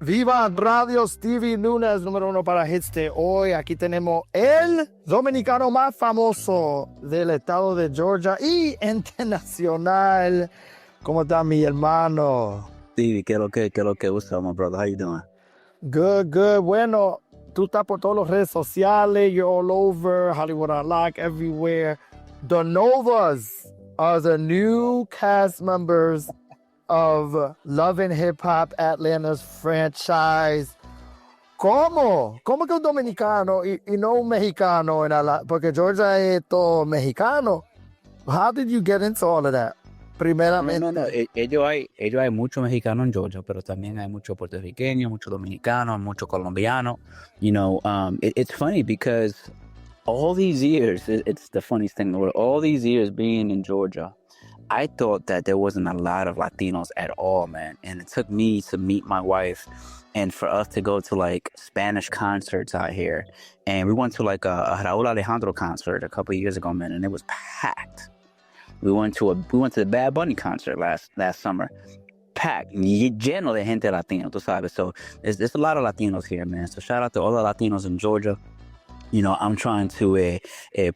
Viva Radio Stevey Newnez, número 1 para hits de hoy. Aquí tenemos el dominicano más famoso del estado de Georgia y internacional. ¿Cómo está mi hermano? Stevie, ¿qué es lo que? What's up, my brother? How you doing? Good, good. Bueno, tú estás por todas las redes sociales. You're all over, Hollywood Unlocked, everywhere. The Novas are the new cast members of Love and Hip Hop Atlanta's franchise. ¿Cómo? ¿Cómo que un dominicano y no un mexicano en Atlanta? Porque Georgia es todo mexicano. How did you get into all of that? Primeramente. No. Ellos hay muchos mexicanos en Georgia, pero también hay muchos puertorriqueños, muchos dominicanos, muchos colombianos. You know, it's funny because all these years, it's the funniest thing in the world. All these years being in Georgia, I thought that there wasn't a lot of Latinos at all, man. And it took me to meet my wife and for us to go to like Spanish concerts out here. And we went to like a Raúl Alejandro concert a couple of years ago, man, and it was packed. We went to the Bad Bunny concert last summer. Packed, lleno de gente Latino, tú sabes. So there's a lot of Latinos here, man. So shout out to all the Latinos in Georgia. You know, I'm trying to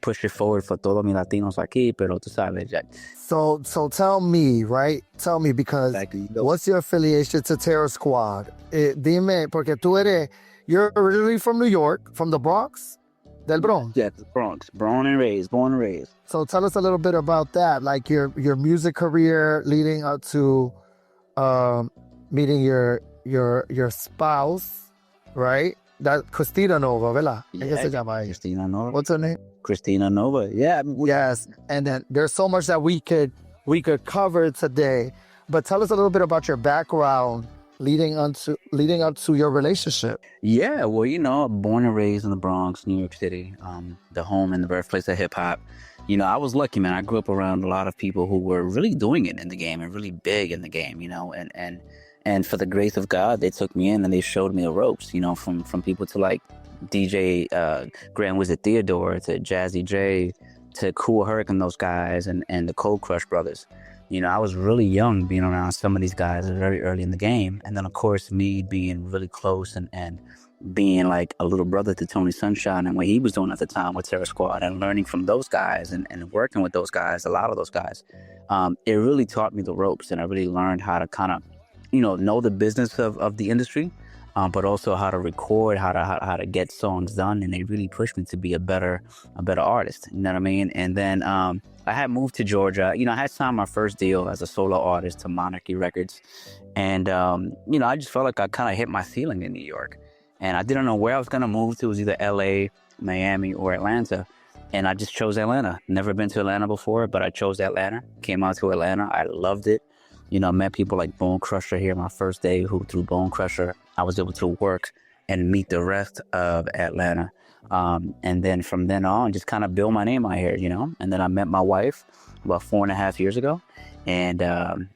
push it forward for todos mis Latinos aquí, pero tú sabes, Jack. So tell me, right? Tell me, because what's your affiliation to Terror Squad? Dime, porque you're originally from New York, from the Bronx? Del Bronx? Yeah, the Bronx. Born and raised. So tell us a little bit about that, like your music career leading up to meeting your spouse, right? That Christina Nova, ¿verdad? Yeah, se llama ella? Christina Nova. What's her name? Christina Nova. Yeah. Yes, and then there's so much that we could cover today. But tell us a little bit about your background leading up to your relationship. Yeah, well, you know, born and raised in the Bronx, New York City, the home and the birthplace of hip hop. You know, I was lucky, man. I grew up around a lot of people who were really doing it in the game and really big in the game, you know, and for the grace of God, they took me in and they showed me the ropes, you know, from people to like DJ Grand Wizard Theodore to Jazzy J to Cool Herc and those guys and the Cold Crush brothers. You know, I was really young being around some of these guys very early in the game. And then, of course, me being really close and being like a little brother to Tony Sunshine and what he was doing at the time with Terror Squad and learning from those guys and working with those guys, a lot of those guys, it really taught me the ropes. And I really learned how to kind of, you know the business of the industry, but also how to record, how to get songs done. And they really pushed me to be a better artist. You know what I mean? And then I had moved to Georgia. You know, I had signed my first deal as a solo artist to Monarchy Records. And, you know, I just felt like I kind of hit my ceiling in New York. And I didn't know where I was going to move to. It was either LA, Miami, or Atlanta. And I just chose Atlanta. Never been to Atlanta before, but I chose Atlanta. Came out to Atlanta. I loved it. You know, I met people like Bone Crusher here my first day, who through Bone Crusher, I was able to work and meet the rest of Atlanta. And then from then on, just kind of build my name out here, you know. And then I met my wife about 4.5 years ago. And,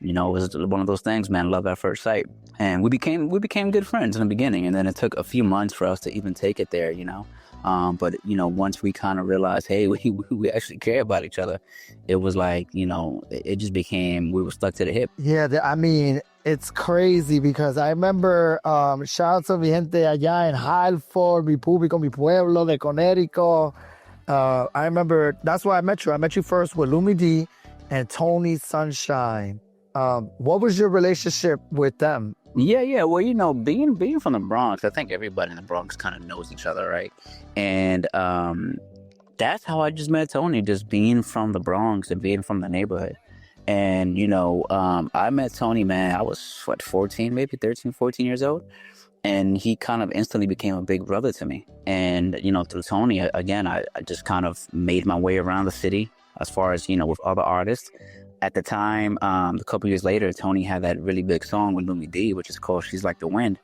you know, it was one of those things, man, love at first sight. And we became good friends in the beginning. And then it took a few months for us to even take it there, you know. But, you know, once we kind of realized, hey, we actually care about each other, it was like, you know, it just became, we were stuck to the hip. Yeah, I mean, it's crazy because I remember, shout out to mi gente allá en Halford, mi público, mi pueblo de Connecticut. I remember, that's why I met you. I met you first with Lumi D and Tony Sunshine. What was your relationship with them? Yeah. Well, you know, being from the Bronx, I think everybody in the Bronx kind of knows each other, right? And that's how I just met Tony, just being from the Bronx and being from the neighborhood. And, you know, I met Tony, man, I was, 14 years old. And he kind of instantly became a big brother to me. And, you know, through Tony, again, I just kind of made my way around the city as far as, you know, with other artists. At the time, a couple years later, Tony had that really big song with Lumi D, which is called She's Like the Wind.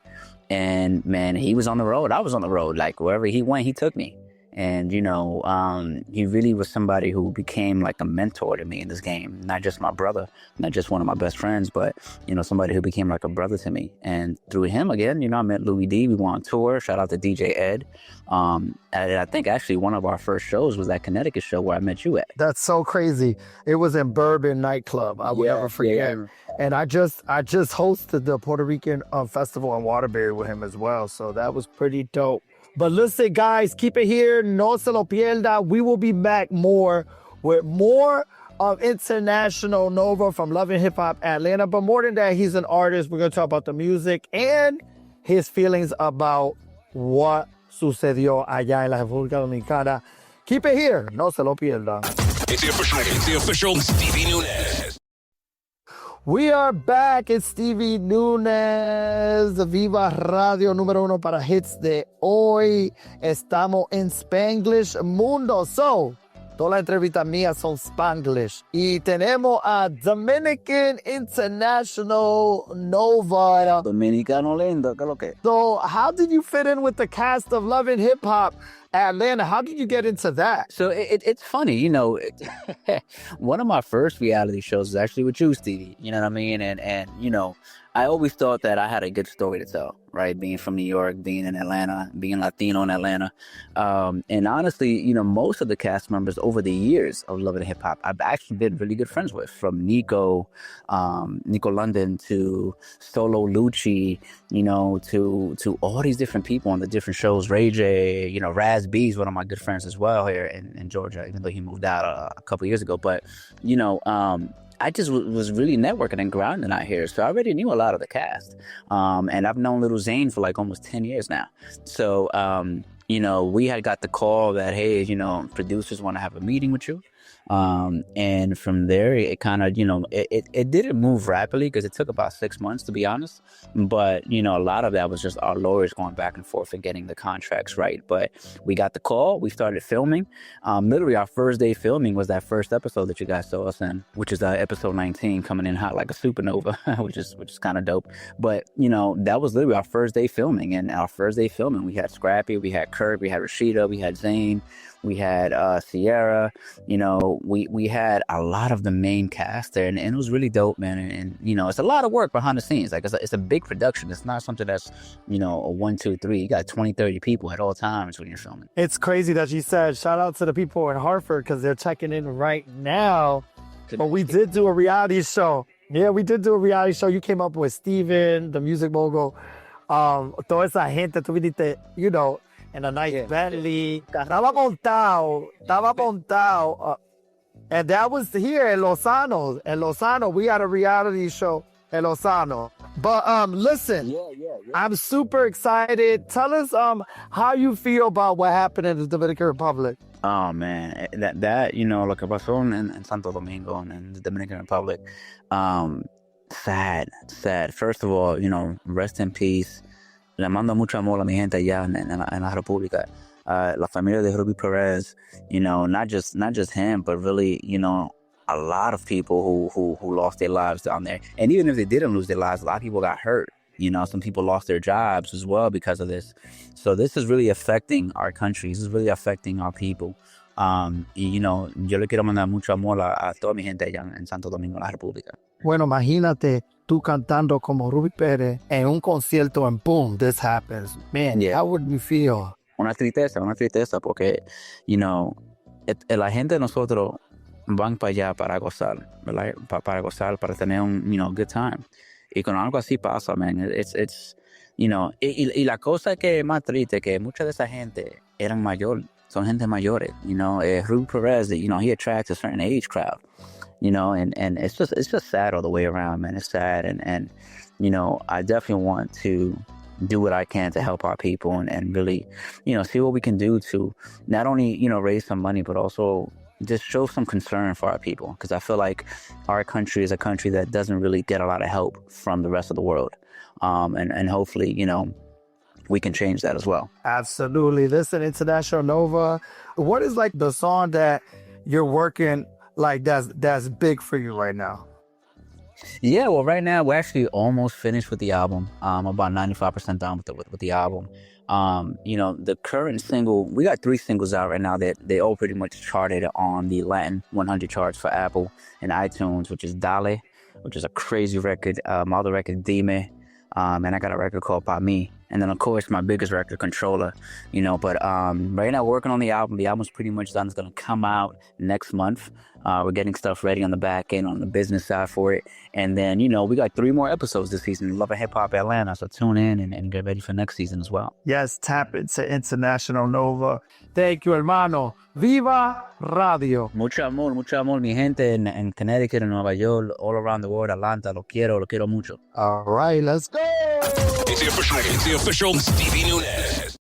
And, man, he was on the road. I was on the road. Like, wherever he went, he took me. And, you know, he really was somebody who became like a mentor to me in this game. Not just my brother, not just one of my best friends, but, you know, somebody who became like a brother to me. And through him, again, you know, I met Louis D. We went on tour. Shout out to DJ Ed. And I think actually one of our first shows was that Connecticut show where I met you at. That's so crazy. It was in Bourbon nightclub. I would never forget. Yeah. And I just hosted the Puerto Rican festival in Waterbury with him as well. So that was pretty dope. But listen, guys, keep it here. No se lo pierda. We will be back with more of International Nova from Love and Hip Hop Atlanta. But more than that, he's an artist. We're going to talk about the music and his feelings about what sucedió allá en la República Dominicana. Keep it here. No se lo pierda. It's the official Stevey Newnez. We are back. It's Stevey Newnez, Viva Radio número 1 para hits de hoy. Estamos en Spanglish Mundo. So, todas las entrevistas mías son Spanglish. Y tenemos a Dominican International Nova. Dominicano lindo, ¿qué es lo que? So, how did you fit in with the cast of Love and Hip Hop Atlanta? How did you get into that? So it's funny, you know, one of my first reality shows was actually with you, Stevie. You know what I mean? And you know, I always thought that I had a good story to tell, right? Being from New York, being in Atlanta, being Latino in Atlanta. And honestly, you know, most of the cast members over the years of Love and Hip Hop, I've actually been really good friends with, from Nico London to Solo Lucci, you know, to all these different people on the different shows. Ray J, you know, Raz B is one of my good friends as well here in Georgia, even though he moved out a couple years ago. But, you know, I just was really networking and grinding out here. So I already knew a lot of the cast. And I've known Little Zane for like almost 10 years now. So, you know, we had got the call that, hey, you know, producers want to have a meeting with you. And from there, it kind of, you know, it didn't move rapidly because it took about 6 months, to be honest. But, you know, a lot of that was just our lawyers going back and forth and getting the contracts right. But we got the call. We started filming. Literally, our first day filming was that first episode that you guys saw us in, which is episode 19, coming in hot like a supernova, which is kind of dope. But, you know, that was literally our first day filming. And our first day filming, we had Scrappy, we had Kirk, we had Rashida, we had Zane, we had Sierra. You know, we had a lot of the main cast there, and it was really dope, man. And you know, it's a lot of work behind the scenes. Like, it's a big production. It's not something that's, you know, a 1, 2, 3. You got 20, 30 people at all times when you're filming. It's crazy that you said shout out to the people in Hartford because they're checking in right now. But we did do a reality show. Yeah, we did do a reality show. You came up with Steven, the music mogul. Toda esa gente, tú viniste, you know, in a nice Bentley. Estaba montado. And that was here in Lozano. In Lozano, we had a reality show in Lozano. But listen, I'm super excited. Tell us how you feel about what happened in the Dominican Republic. Oh man, that you know, lo que pasó en Santo Domingo and in the Dominican Republic, sad. First of all, you know, rest in peace. Le mando mucho amor a mi gente allá en la República. La familia de Ruby Perez, you know, not just him, but really, you know, a lot of people who lost their lives down there. And even if they didn't lose their lives, a lot of people got hurt. You know, some people lost their jobs as well because of this. So this is really affecting our country. This is really affecting our people. You know, yo le quiero mandar mucho amor a toda mi gente allá en Santo Domingo, la República. Bueno, imagínate tú cantando como Ruby Pérez en un concierto and boom, this happens. Man, how would you feel? Una tristeza porque, you know, la gente de nosotros van para allá para gozar, ¿verdad? Para gozar, para tener un, you know, good time. Y con algo así pasa, man, it's you know, y la cosa que es más triste que mucha de esa gente eran son gente mayores, you know. Ruby Perez, you know, he attracts a certain age crowd, you know, and it's just sad all the way around, man. It's sad, and you know, I definitely want to do what I can to help our people and really, you know, see what we can do to not only, you know, raise some money, but also just show some concern for our people. Because I feel like our country is a country that doesn't really get a lot of help from the rest of the world. And hopefully, you know, we can change that as well. Absolutely. Listen, International Nova, what is like the song that you're working like that's big for you right now? Yeah, well, right now we're actually almost finished with the album. About 95% done with the album. You know, the current single, we got 3 singles out right now that they all pretty much charted on the Latin 100 charts for Apple and iTunes, which is Dale, which is a crazy record. My other record, Dime, and I got a record called Pa Mi, And then, of course, my biggest record, Controller, you know. But right now, working on the album. The album's pretty much done. It's going to come out next month. We're getting stuff ready on the back end, on the business side for it. And then, you know, we got 3 more episodes this season, Love and Hip Hop Atlanta. So tune in and get ready for next season as well. Yes, tap into International Nova. Thank you, hermano. Viva Radio. Mucho amor, mi gente en Connecticut, en Nueva York, all around the world, Atlanta. Lo quiero mucho. All right, let's go. It's the official Stevey Newnez.